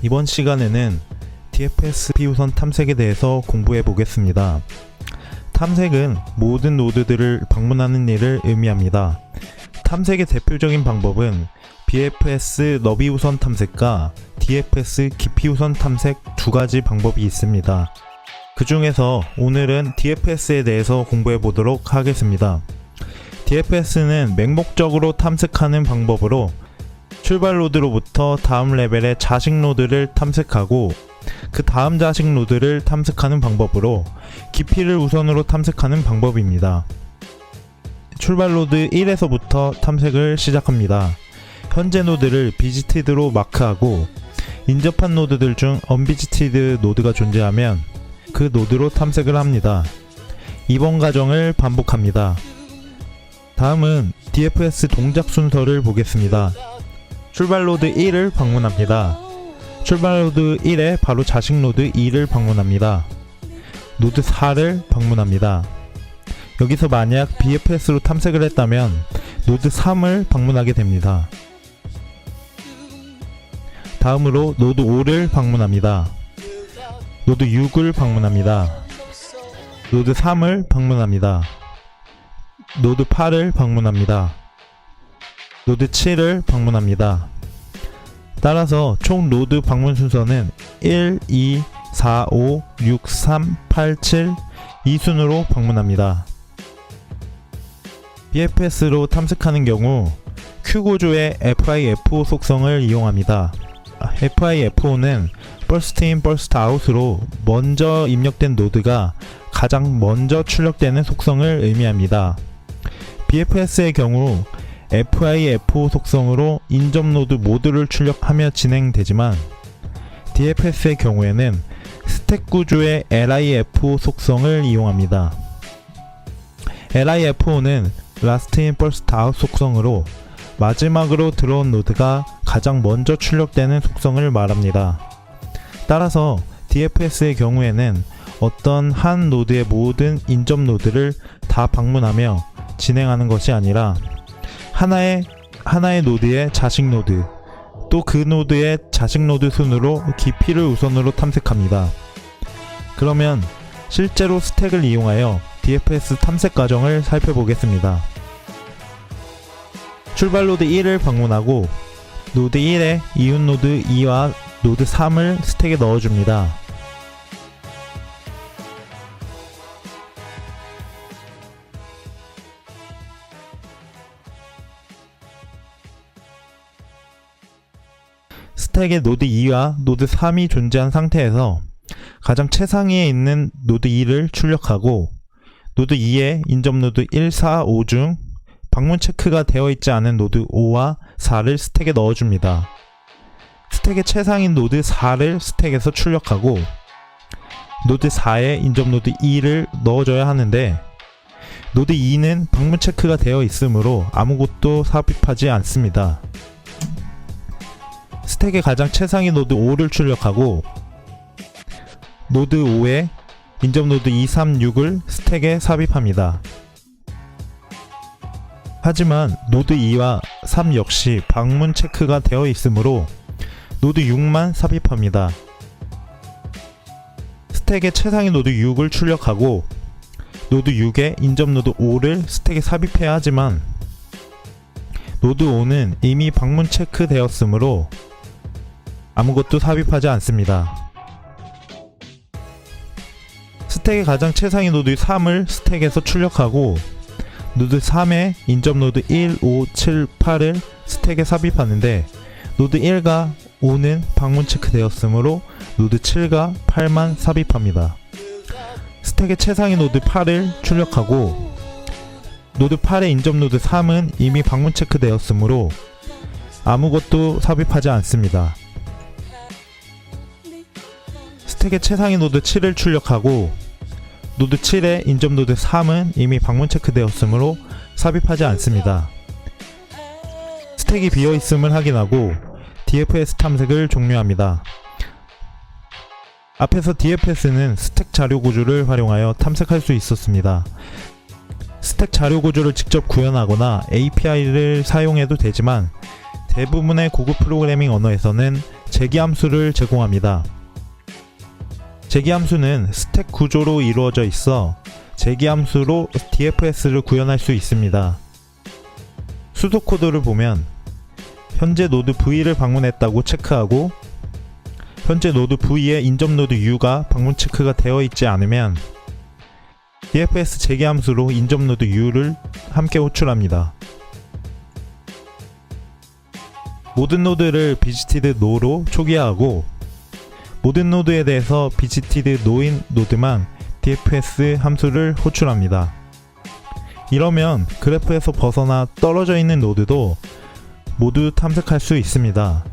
이번 시간에는 DFS 비우선 탐색에 대해서 공부해 보겠습니다. 탐색은 모든 노드들을 방문하는 일을 의미합니다. 탐색의 대표적인 방법은 BFS 너비 우선 탐색과 DFS 깊이 우선 탐색 두 가지 방법이 있습니다. 그 중에서 오늘은 DFS에 대해서 공부해 보도록 하겠습니다. DFS는 맹목적으로 탐색하는 방법으로 출발 노드로부터 다음 레벨의 자식 노드를 탐색하고 그 다음 자식 노드를 탐색하는 방법으로 깊이를 우선으로 탐색하는 방법입니다. 출발 노드 1에서부터 탐색을 시작합니다. 현재 노드를 비지티드로 마크하고 인접한 노드들 중 언비지티드 노드가 존재하면 그 노드로 탐색을 합니다. 이번 과정을 반복합니다. 다음은 DFS 동작 순서를 보겠습니다. 출발 노드 1을 방문합니다. 출발 노드 1에 바로 자식 노드 2를 방문합니다. 노드 4를 방문합니다. 여기서 만약 BFS로 탐색을 했다면 노드 3을 방문하게 됩니다. 다음으로 노드 5를 방문합니다. 노드 6을 방문합니다. 노드 3을 방문합니다. 노드 8을 방문합니다. 노드 7을 방문합니다. 따라서 총 노드 방문 순서는 1, 2, 4, 5, 6, 3, 8, 7 이 순으로 방문합니다. BFS로 탐색하는 경우 Q 구조의 FIFO 속성을 이용합니다. FIFO는 Burst in, Burst out으로 먼저 입력된 노드가 가장 먼저 출력되는 속성을 의미합니다. BFS의 경우 FIFO 속성으로 인접 노드 모두를 출력하며 진행되지만 DFS의 경우에는 스택 구조의 LIFO 속성을 이용합니다. LIFO는 Last in First out 속성으로 마지막으로 들어온 노드가 가장 먼저 출력되는 속성을 말합니다. 따라서 DFS의 경우에는 어떤 한 노드의 모든 인접 노드를 다 방문하며 진행하는 것이 아니라 하나의 노드의 자식 노드, 또 그 노드의 자식 노드 순으로 깊이를 우선으로 탐색합니다. 그러면 실제로 스택을 이용하여 DFS 탐색 과정을 살펴보겠습니다. 출발 노드 1을 방문하고 노드 1에 이웃 노드 2와 노드 3을 스택에 넣어줍니다. 스택에 노드 2와 노드 3이 존재한 상태에서 가장 최상위에 있는 노드 2를 출력하고 노드 2에 인접 노드 1, 4, 5 중 방문 체크가 되어 있지 않은 노드 5와 4를 스택에 넣어줍니다. 스택의 최상인 노드 4를 스택에서 출력하고 노드 4에 인접 노드 2를 넣어줘야 하는데 노드 2는 방문 체크가 되어 있으므로 아무것도 삽입하지 않습니다. 스택의 가장 최상위 노드 5를 출력하고 노드 5에 인접 노드 2, 3, 6을 스택에 삽입합니다. 하지만 노드 2와 3 역시 방문 체크가 되어 있으므로 노드 6만 삽입합니다. 스택의 최상위 노드 6을 출력하고 노드 6에 인접 노드 5를 스택에 삽입해야 하지만 노드 5는 이미 방문 체크 되었으므로 아무것도 삽입하지 않습니다. 스택의 가장 최상위 노드 3을 스택에서 출력하고 노드 3에 인접 노드 1, 5, 7, 8을 스택에 삽입하는데 노드 1과 5는 방문 체크 되었으므로 노드 7과 8만 삽입합니다. 스택의 최상위 노드 8을 출력하고 노드 8의 인접 노드 3은 이미 방문 체크 되었으므로 아무것도 삽입하지 않습니다. 스택의 최상위 노드 7을 출력하고 노드 7의 인접 노드 3은 이미 방문 체크되었으므로 삽입하지 않습니다. 스택이 비어있음을 확인하고 DFS 탐색을 종료합니다. 앞에서 DFS는 스택 자료 구조를 활용하여 탐색할 수 있었습니다. 스택 자료 구조를 직접 구현하거나 API를 사용해도 되지만 대부분의 고급 프로그래밍 언어에서는 재기함수를 제공합니다. 재기함수는 스택 구조로 이루어져 있어 재기함수로 DFS를 구현할 수 있습니다. 수도 코드를 보면 현재 노드 V를 방문했다고 체크하고 현재 노드 V의 인접 노드 U가 방문 체크가 되어 있지 않으면 DFS 재기함수로 인접 노드 U를 함께 호출합니다. 모든 노드를 visited no로 초기화하고 모든 노드에 대해서 visited no인 노드만 DFS 함수를 호출합니다. 이러면 그래프에서 벗어나 떨어져 있는 노드도 모두 탐색할 수 있습니다.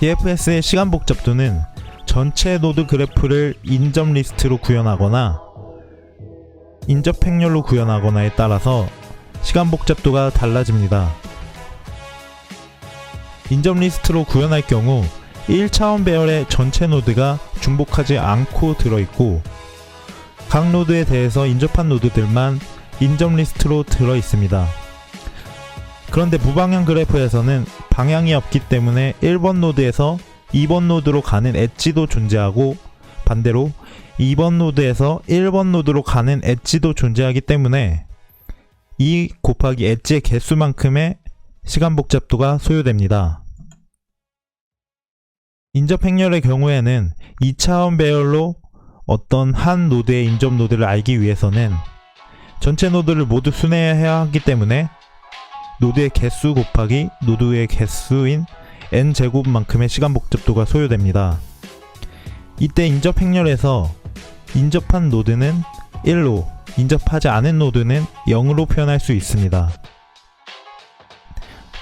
DFS의 시간 복잡도는 전체 노드 그래프를 인접 리스트로 구현하거나 인접 행렬로 구현하거나에 따라서 시간 복잡도가 달라집니다. 인접 리스트로 구현할 경우 1차원 배열의 전체 노드가 중복하지 않고 들어있고 각 노드에 대해서 인접한 노드들만 인접 리스트로 들어있습니다. 그런데 무방향 그래프에서는 방향이 없기 때문에 1번 노드에서 2번 노드로 가는 엣지도 존재하고 반대로 2번 노드에서 1번 노드로 가는 엣지도 존재하기 때문에 2 곱하기 엣지의 개수만큼의 시간 복잡도가 소요됩니다. 인접 행렬의 경우에는 2차원 배열로 어떤 한 노드의 인접 노드를 알기 위해서는 전체 노드를 모두 순회해야 하기 때문에 노드의 개수 곱하기 노드의 개수인 n제곱만큼의 시간 복잡도가 소요됩니다. 이때 인접 행렬에서 인접한 노드는 1로, 인접하지 않은 노드는 0으로 표현할 수 있습니다.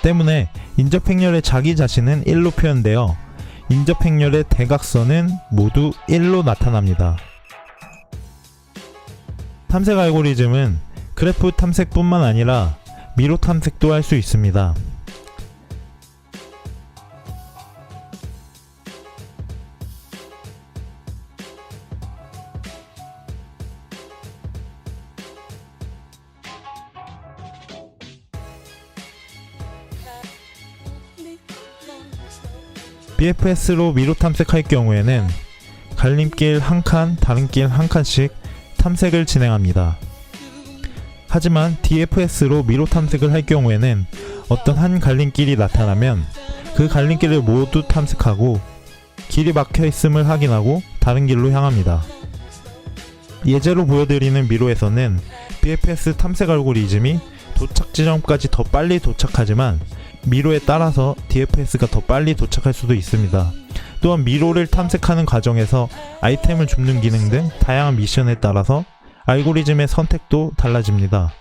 때문에 인접 행렬의 자기 자신은 1로 표현되어 인접 행렬의 대각선은 모두 1로 나타납니다. 탐색 알고리즘은 그래프 탐색뿐만 아니라 미로 탐색도 할 수 있습니다. BFS로 미로 탐색할 경우에는 갈림길 한 칸, 다른 길 한 칸씩 탐색을 진행합니다. 하지만 DFS로 미로 탐색을 할 경우에는 어떤 한 갈림길이 나타나면 그 갈림길을 모두 탐색하고 길이 막혀 있음을 확인하고 다른 길로 향합니다. 예제로 보여드리는 미로에서는 BFS 탐색 알고리즘이 도착 지점까지 더 빨리 도착하지만 미로에 따라서 DFS가 더 빨리 도착할 수도 있습니다. 또한 미로를 탐색하는 과정에서 아이템을 줍는 기능 등 다양한 미션에 따라서 알고리즘의 선택도 달라집니다.